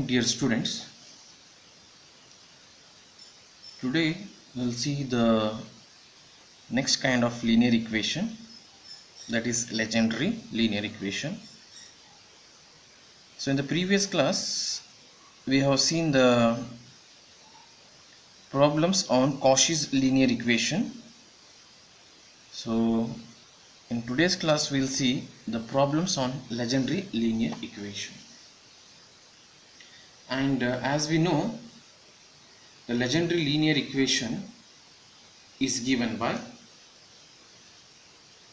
Dear students, today we'll see the next kind of linear equation, that is legendary linear equation. So in the previous class we have seen the problems on Cauchy's linear equation. So in today's class we'll see the problems on legendary linear equation. And as we know, the legendary linear equation is given by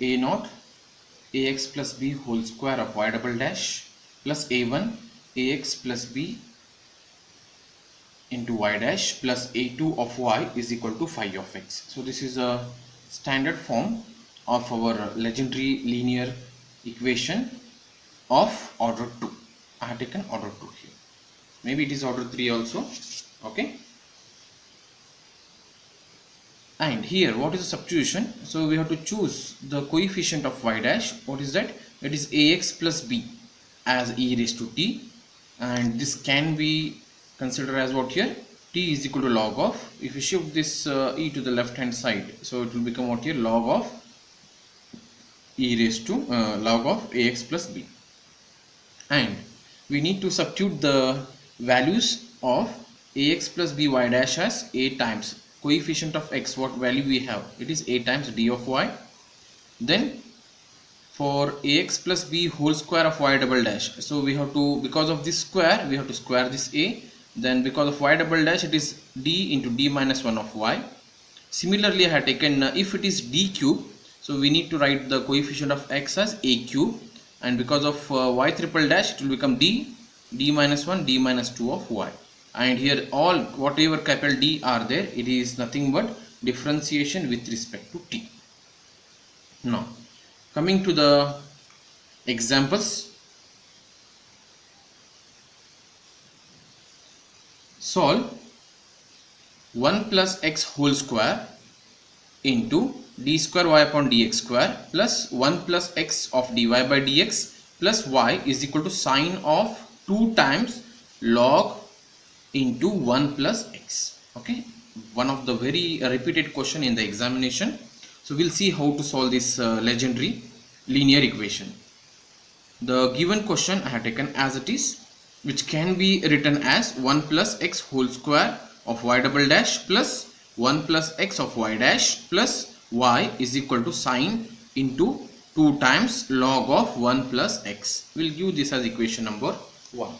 a naught ax plus b whole square of y double dash plus a1 ax plus b into y dash plus a2 of y is equal to phi of x. So this is a standard form of our legendary linear equation of order 2. I have taken order 2 here. Maybe it is order 3 also. Okay. And here what is the substitution? So we have to choose the coefficient of y dash. What is that? It is ax plus b as e raised to t, and this can be considered as what here? T is equal to log of, if you shift this e to the left hand side, so it will become what here? Log of e raised to log of ax plus b. And we need to substitute the values of ax plus by dash as a times coefficient of x. What value we have? It is a times d of y. Then for ax plus b whole square of y double dash, so we have to, because of this square, we have to square this a. Then because of y double dash, it is d into d minus 1 of y. Similarly, I have taken if it is d cube, so we need to write the coefficient of x as a cube, and because of y triple dash, it will become d minus 1 d minus 2 of y. And here all whatever capital D are there, it is nothing but differentiation with respect to t. Now coming to the examples, solve 1 plus x whole square into d square y upon dx square plus 1 plus x of dy by dx plus y is equal to sine of 2 times log into 1 plus x. Okay, one of the very repeated question in the examination. So we'll see how to solve this legendary linear equation. The given question I have taken as it is, which can be written as 1 plus x whole square of y double dash plus 1 plus x of y dash plus y is equal to sine into 2 times log of 1 plus x. We'll give this as equation number 1.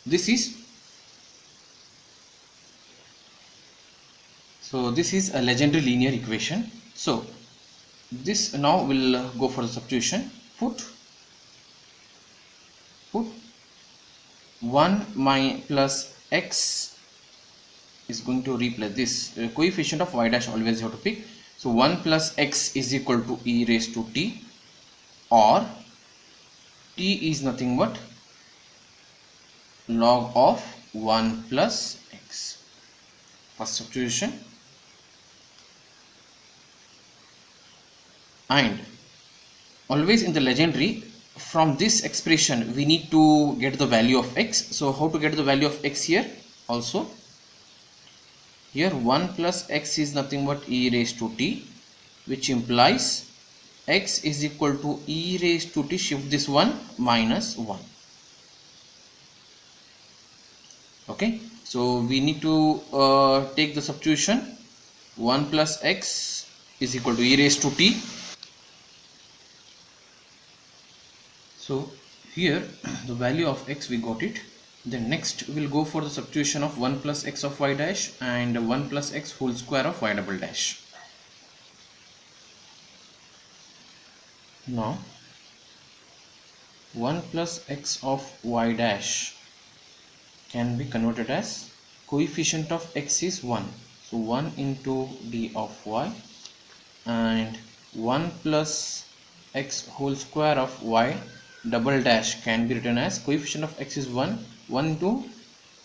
This is a legendary linear equation. So this now will go for the substitution. Put 1 plus x is going to replace this coefficient of y dash, always you have to pick. So 1 plus x is equal to e raised to t, or t is nothing but log of 1 plus x. First substitution. And always in the legendary, from this expression we need to get the value of x. So how to get the value of x here? Also here 1 plus x is nothing but e raised to t, which implies x is equal to e raised to t, shift this 1 minus 1. Okay, so we need to take the substitution. 1 plus x is equal to e raised to t. So here the value of x we got it. Then next we'll go for the substitution of 1 plus x of y dash and 1 plus x whole square of y double dash. Now 1 plus x of y dash can be converted as coefficient of x is 1. So 1 into d of y, and 1 plus x whole square of y double dash can be written as coefficient of x is 1 into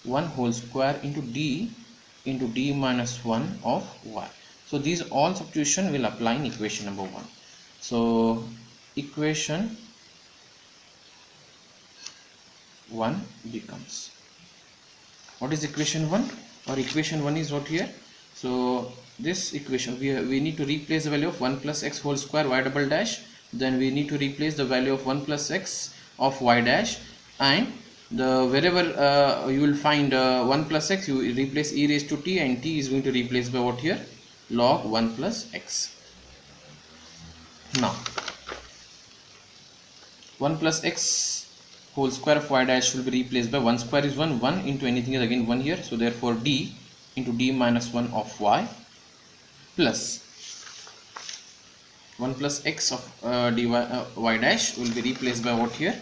1 whole square into d minus 1 of y. So these all substitution will apply in equation number 1. So equation 1 becomes, what is equation 1? Or equation 1 is what here? So this equation, we need to replace the value of 1 plus x whole square y double dash, then we need to replace the value of 1 plus x of y dash, and the wherever you will find 1 plus x, you replace e raised to t, and t is going to replace by what here? Log 1 plus x. Now 1 plus x whole square of y dash will be replaced by 1 square is 1, 1 into anything is again 1 here, so therefore d into d minus 1 of y plus 1 plus x of y dash will be replaced by what here?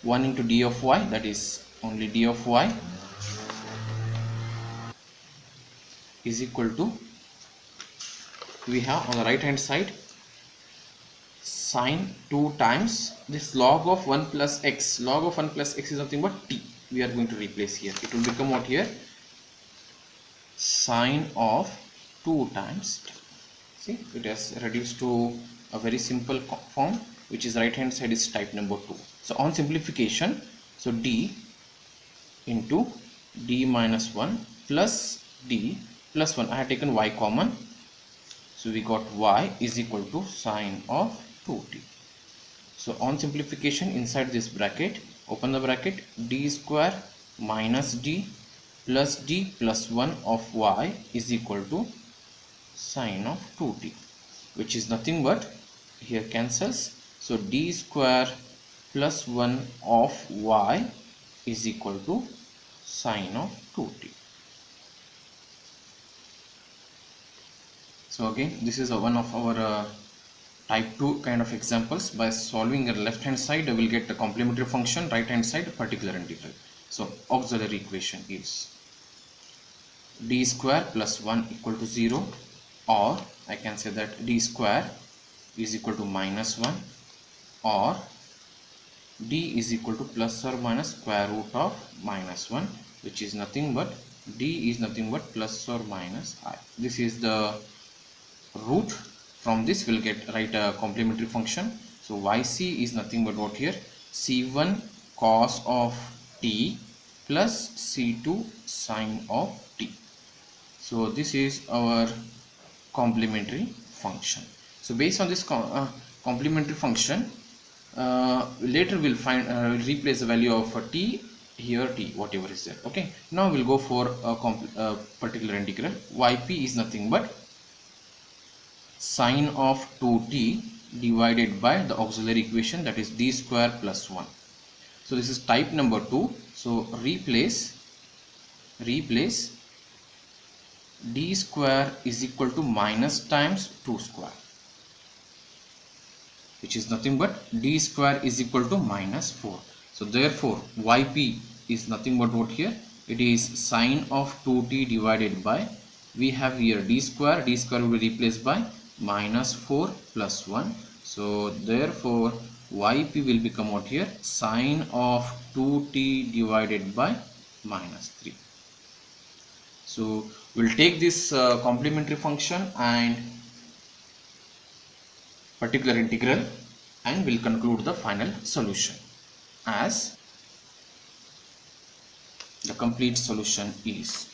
1 into d of y, that is only d of y, is equal to, we have on the right hand side sine 2 times this log of 1 plus x. Log of 1 plus x is nothing but t. We are going to replace here. It will become what here? Sine of 2 times t. See, it has reduced to a very simple form, which is right hand side is type number 2. So on simplification, so d into d minus 1 plus d plus 1. I have taken y common, so we got y is equal to sine of 2t. So on simplification, inside this bracket, open the bracket, d square minus d plus 1 of y is equal to sine of 2t, which is nothing but, here cancels, so d square plus 1 of y is equal to sine of 2t. So again, this is one of our type 2 kind of examples. By solving the left hand side, we will get the complementary function, right hand side particular integral. So auxiliary equation is d square plus 1 equal to 0, or I can say that d square is equal to minus 1, or d is equal to plus or minus square root of minus 1, which is nothing but, d is nothing but plus or minus I. This is the root. From this we'll get write a complementary function. So yc is nothing but what here? c1 cos of t plus c2 sine of t. So this is our complementary function. So based on this complementary function, later we'll find replace the value of t here, t whatever is there. Okay, now we'll go for a particular integral. Yp is nothing but sine of 2t divided by the auxiliary equation, that is d square plus 1. So this is type number 2. So replace d square is equal to minus times 2 square, which is nothing but d square is equal to minus 4. So therefore yp is nothing but what here? It is sine of 2t divided by, we have here d square will be replaced by minus 4 plus 1. So therefore yp will become what here? Sine of 2t divided by minus 3. So we'll take this complementary function and particular integral, and we'll conclude the final solution, as the complete solution is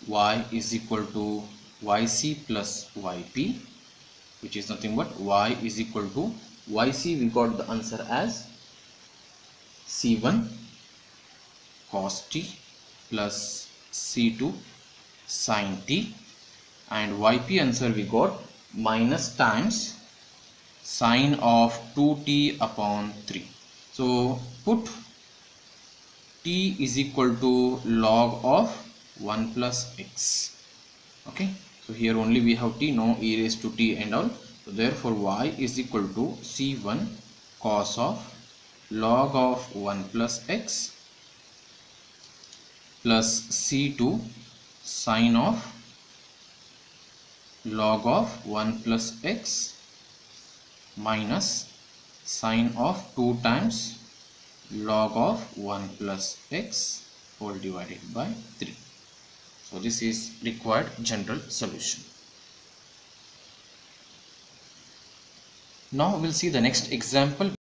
y is equal to yc plus yp, which is nothing but y is equal to yc, we got the answer as c1 cos t plus c2 sin t, and yp answer we got minus times sine of 2t upon 3. So put t is equal to log of 1 plus x. Okay, so here only we have t, no e raised to t and all. So therefore y is equal to c1 cos of log of 1 plus x plus c2 sine of log of 1 plus x minus sine of 2 times log of 1 plus x whole divided by 3. So this is required general solution. Now we'll see the next example.